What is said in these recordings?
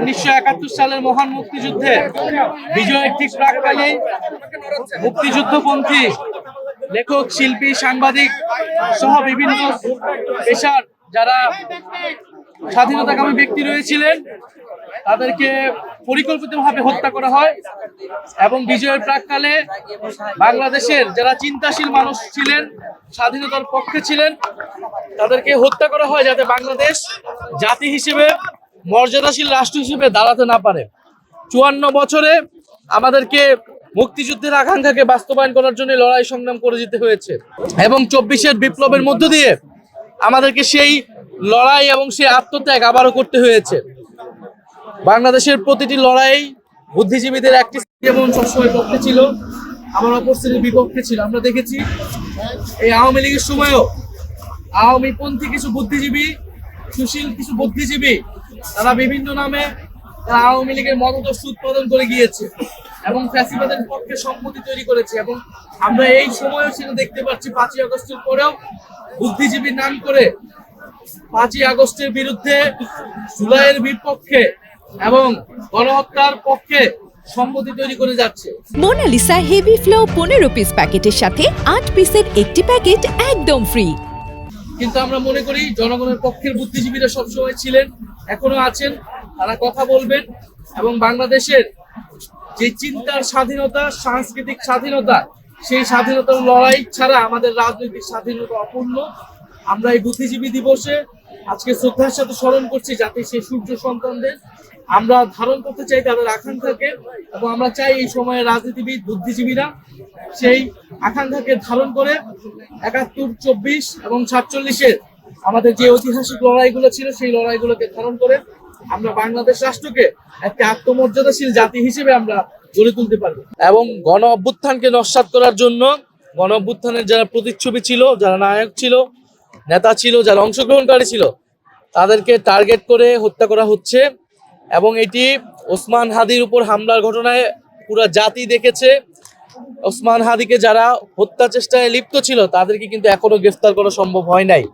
1971 সালের মহান মুক্তিযুদ্ধে বিজয়ের ঠিক প্রাককালে মুক্তিযুদ্ধপন্থী লেখক, শিল্পী, সাংবাদিক সহ বিভিন্ন পেশার যারা স্বাধীনতাকামী ব্যক্তি রয়েছিলেন তাদেরকে পরিকল্পিতভাবে হত্যা করা হয় এবং বিজয়ের প্রাককালে বাংলাদেশের যারা চিন্তাশীল মানুষ ছিলেন, স্বাধীনতার পক্ষে ছিলেন, তাদেরকে হত্যা করা হয় যাতে বাংলাদেশ জাতি হিসেবে মর্যাদাশীল রাষ্ট্র হিসেবে দাঁড়াতে না পারে। 54 বছরে আমাদেরকে মুক্তিযুদ্ধের আকাঙ্ক্ষাকে বাস্তবায়ন করার জন্য লড়াই সংগ্রাম করে যেতে হয়েছে এবং 24-এর বিপ্লবের মধ্য দিয়ে আমাদেরকে সেই লড়াই এবং সেই আত্মত্যাগ আবারও করতে হয়েছে। বাংলাদেশের প্রতিটি লড়াই বুদ্ধিজীবীদের একটি যেমন সবসময় পক্ষে ছিল, আমার অপর শ্রেণীর বিপক্ষে ছিল। আমরা দেখেছি এই আওয়ামী লীগের সময়ও আওয়ামীপন্থী কিছু বুদ্ধিজীবী, সুশীল কিছু বুদ্ধিজীবী তারা বিভিন্ন নামে তারা আওয়ামী লীগের মতাদর্শ উৎপাদন করে গিয়েছে এবং ফ্যাসিবাদের পক্ষে সম্মতি তৈরি করেছে। এবং আমরা এই সময়ও সেটা দেখতে পাচ্ছি 5ই আগস্টের পরেও বুদ্ধিজীবীর নাম করে 5ই আগস্টের বিরুদ্ধে, জুলাইয়ের বিপক্ষে এবং গণহত্যার পক্ষে সম্মতি তৈরি করে যাচ্ছে। মোনালিসা হেভি ফ্লো 15 পিস প্যাকেটের সাথে 8 পিসের একটি প্যাকেট একদম ফ্রি। কিন্তু আমরা মনে করি জনগণের পক্ষের বুদ্ধিজীবীরা সবসময় ছিলেন, এখনো আছেন, তারা কথা বলবেন এবং বাংলাদেশের যে চিন্তার স্বাধীনতা, সাংস্কৃতিক স্বাধীনতা, সেই স্বাধীনতার লড়াই ছাড়া আমাদের রাজনৈতিক স্বাধীনতা অপূর্ণ। আমরা এই বুদ্ধিজীবী দিবসে আজকে শ্রদ্ধার সাথে স্মরণ করছি জাতির সেই সূর্য সন্তানদের। আমরা ধারণ করতে চাই তাদের আকাঙ্ক্ষাকে এবং আমরা চাই এই সময়ে রাজনীতিবিদ, বুদ্ধিজীবীরা সেই আকাঙ্ক্ষাকে ধারণ করে 71, 24 এবং 47-এর আমাদের যে ঐতিহাসিক লড়াইগুলো ছিল সেই লড়াইগুলোকে ধারণ করে আমরা বাংলাদেশ রাষ্ট্রকে একটা আত্মমর্যাদাশীল জাতি হিসেবে আমরা গড়ে তুলতে পারবো। এবং গণ অভ্যুত্থানকে নস্যাৎ করার জন্য গণ অভ্যুত্থানের যারা প্রতিচ্ছবি ছিল, যারা নায়ক ছিল, নেতা ছিল, যারা অংশগ্রহণকারী ছিল, তাদেরকে টার্গেট করে হত্যা করা হচ্ছে। এবং এটি ওসমান হাদির উপর হামলার ঘটনায় পুরো জাতি দেখেছে। ওসমান হাদিকে যারা হত্যা চেষ্টায় লিপ্ত ছিল তাদেরকে কিন্তু এখনো গ্রেফতার করা সম্ভব হয় নাই।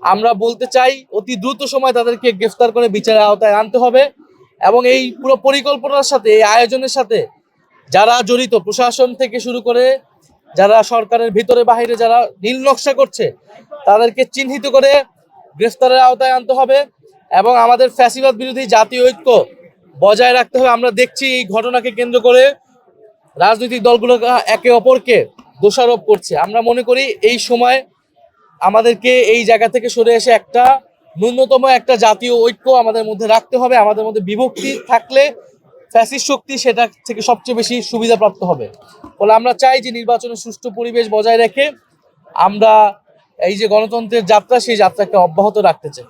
আমরা বলতে চাই অতি দ্রুত সময় তাদেরকে গ্রেফতার করে বিচারের আওতায় আনতে হবে এবং এই পুরো পরিকল্পনার সাথে, এই আয়োজনের সাথে যারা জড়িত, প্রশাসন থেকে শুরু করে যারা সরকারের ভিতরে বাহিরে যারা নীল নকশা করছে, তাদেরকে চিহ্নিত করে গ্রেফতারের আওতায় আনতে হবে এবং আমাদের ফ্যাসিবাদ বিরোধী জাতীয় ঐক্য বজায় রাখতে হবে। আমরা দেখছি এই ঘটনাকে কেন্দ্র করে রাজনৈতিক দলগুলো একে অপরকে দোষারোপ করছে। আমরা মনে করি এই সময় আমাদেরকে এই জায়গা থেকে সরে এসে একটা ন্যূনতম একটা জাতীয় ঐক্য আমাদের মধ্যে রাখতে হবে। আমাদের মধ্যে বিভক্তি থাকলে ফ্যাসিস্ট শক্তি সেটা থেকে সবচেয়ে বেশি সুবিধাপ্রাপ্ত হবে। ফলে আমরা চাই যে নির্বাচনের সুষ্ঠু পরিবেশ বজায় রেখে আমরা এই যে গণতন্ত্রের যাত্রা, সেই যাত্রাকে অব্যাহত রাখতে চাই।